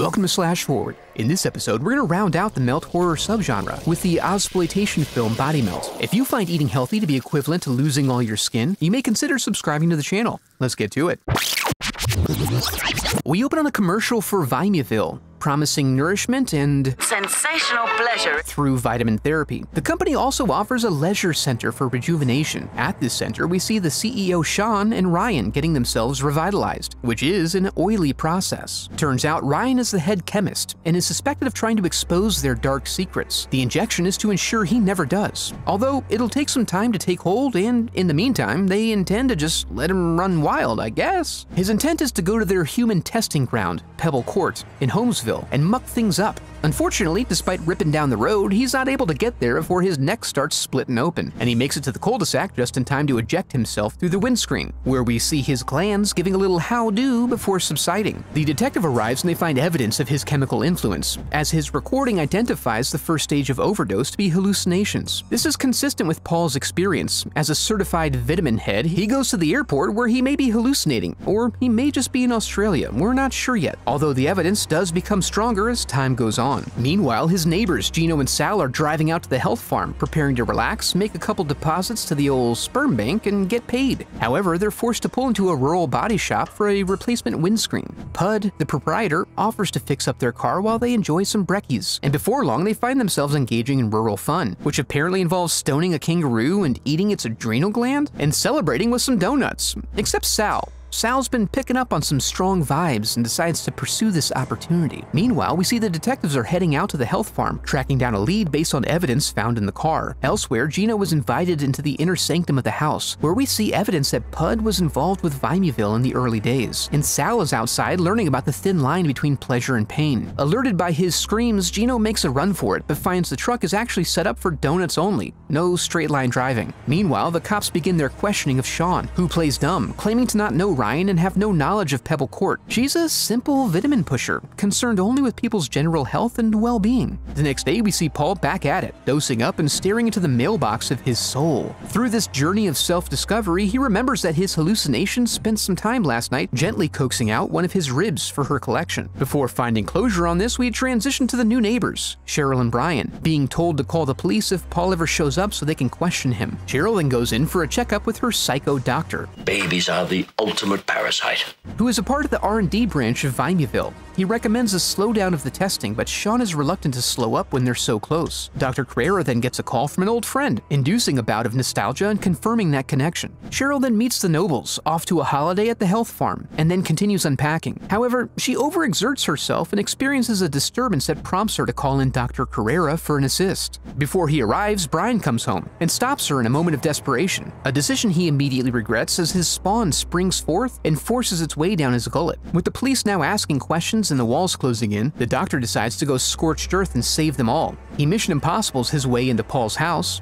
Welcome to Slash Forward. In this episode, we're going to round out the melt horror subgenre with the ozploitation film Body Melt. If you find eating healthy to be equivalent to losing all your skin, you may consider subscribing to the channel. Let's get to it. We open on a commercial for Vimuville, promising nourishment and sensational pleasure through vitamin therapy. The company also offers a leisure center for rejuvenation. At this center, we see the CEO Sean and Ryan getting themselves revitalized, which is an oily process. Turns out Ryan is the head chemist and is suspected of trying to expose their dark secrets. The injection is to ensure he never does, although it'll take some time to take hold, and in the meantime, they intend to just let him run wild, I guess. His intent is to go to their human testing ground, Pebble Court, in Holmesville, and muck things up. Unfortunately, despite ripping down the road, he's not able to get there before his neck starts splitting open, and he makes it to the cul-de-sac just in time to eject himself through the windscreen, where we see his glands giving a little how-do before subsiding. The detective arrives and they find evidence of his chemical influence, as his recording identifies the first stage of overdose to be hallucinations. This is consistent with Paul's experience. As a certified vitamin head, he goes to the airport where he may be hallucinating, or he may just be in Australia. We're not sure yet, although the evidence does become stronger as time goes on. Meanwhile, his neighbors, Gino and Sal, are driving out to the health farm, preparing to relax, make a couple deposits to the old sperm bank, and get paid. However, they're forced to pull into a rural body shop for a replacement windscreen. Pud, the proprietor, offers to fix up their car while they enjoy some brekkies, and before long they find themselves engaging in rural fun, which apparently involves stoning a kangaroo and eating its adrenal gland, and celebrating with some donuts. Except Sal. Sal's been picking up on some strong vibes and decides to pursue this opportunity. Meanwhile, we see the detectives are heading out to the health farm, tracking down a lead based on evidence found in the car. Elsewhere, Gino was invited into the inner sanctum of the house, where we see evidence that Pud was involved with Vimuville in the early days, and Sal is outside learning about the thin line between pleasure and pain. Alerted by his screams, Gino makes a run for it, but finds the truck is actually set up for donuts only, no straight line driving. Meanwhile, the cops begin their questioning of Sean, who plays dumb, claiming to not know Ryan and have no knowledge of Pebble Court. She's a simple vitamin pusher, concerned only with people's general health and well-being. The next day, we see Paul back at it, dosing up and staring into the mailbox of his soul. Through this journey of self-discovery, he remembers that his hallucinations spent some time last night gently coaxing out one of his ribs for her collection. Before finding closure on this, we transition to the new neighbors, Cheryl and Brian, being told to call the police if Paul ever shows up so they can question him. Cheryl then goes in for a checkup with her psycho doctor. Babies are the ultimate parasite. Who is a part of the R&D branch of Vimuville. He recommends a slowdown of the testing, but Sean is reluctant to slow up when they're so close. Dr. Carrera then gets a call from an old friend, inducing a bout of nostalgia and confirming that connection. Cheryl then meets the Nobles, off to a holiday at the health farm, and then continues unpacking. However, she overexerts herself and experiences a disturbance that prompts her to call in Dr. Carrera for an assist. Before he arrives, Brian comes home and stops her in a moment of desperation, a decision he immediately regrets as his spawn springs forth and forces its way down his gullet. With the police now asking questions and the walls closing in, the doctor decides to go scorched earth and save them all. He Mission Impossibles his way into Paul's house,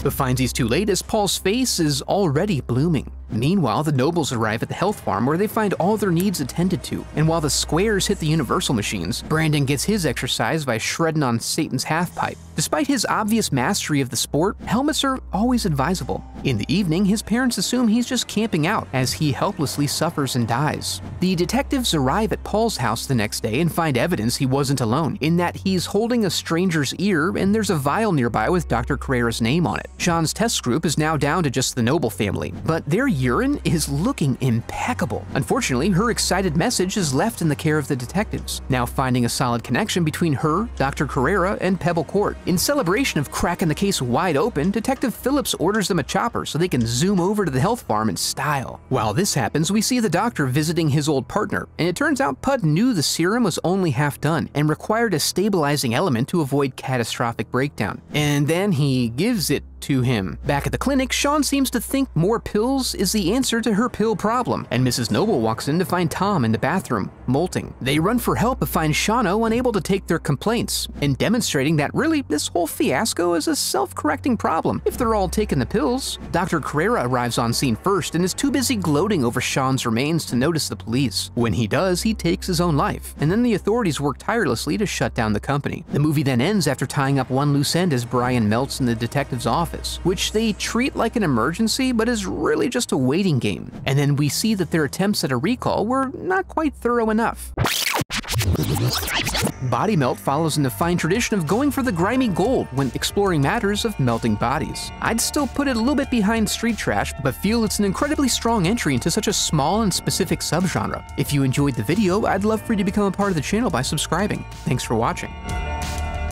but finds he's too late as Paul's face is already blooming. Meanwhile, the Nobles arrive at the health farm where they find all their needs attended to, and while the squares hit the universal machines, Brandon gets his exercise by shredding on Satan's half-pipe. Despite his obvious mastery of the sport, helmets are always advisable. In the evening, his parents assume he's just camping out as he helplessly suffers and dies. The detectives arrive at Paul's house the next day and find evidence he wasn't alone, in that he's holding a stranger's ear and there's a vial nearby with Dr. Carrera's name on it. Sean's test group is now down to just the Noble family, but their urine is looking impeccable. Unfortunately, her excited message is left in the care of the detectives, now finding a solid connection between her, Dr. Carrera, and Pebble Court. In celebration of cracking the case wide open, Detective Phillips orders them a chopper so they can zoom over to the health farm in style. While this happens, we see the doctor visiting his old partner, and it turns out Pud knew the serum was only half done and required a stabilizing element to avoid catastrophic breakdown. And then he gives it to him. Back at the clinic, Sean seems to think more pills is the answer to her pill problem, and Mrs. Noble walks in to find Tom in the bathroom, molting. They run for help but find Shawno unable to take their complaints, and demonstrating that really this whole fiasco is a self-correcting problem if they're all taking the pills. Dr. Carrera arrives on scene first and is too busy gloating over Sean's remains to notice the police. When he does, he takes his own life, and then the authorities work tirelessly to shut down the company. The movie then ends after tying up one loose end as Brian melts in the detective's office office, which they treat like an emergency but is really just a waiting game. And then we see that their attempts at a recall were not quite thorough enough. Body Melt follows in the fine tradition of going for the grimy gold when exploring matters of melting bodies. I'd still put it a little bit behind Street Trash, but feel it's an incredibly strong entry into such a small and specific subgenre. If you enjoyed the video, I'd love for you to become a part of the channel by subscribing. Thanks for watching.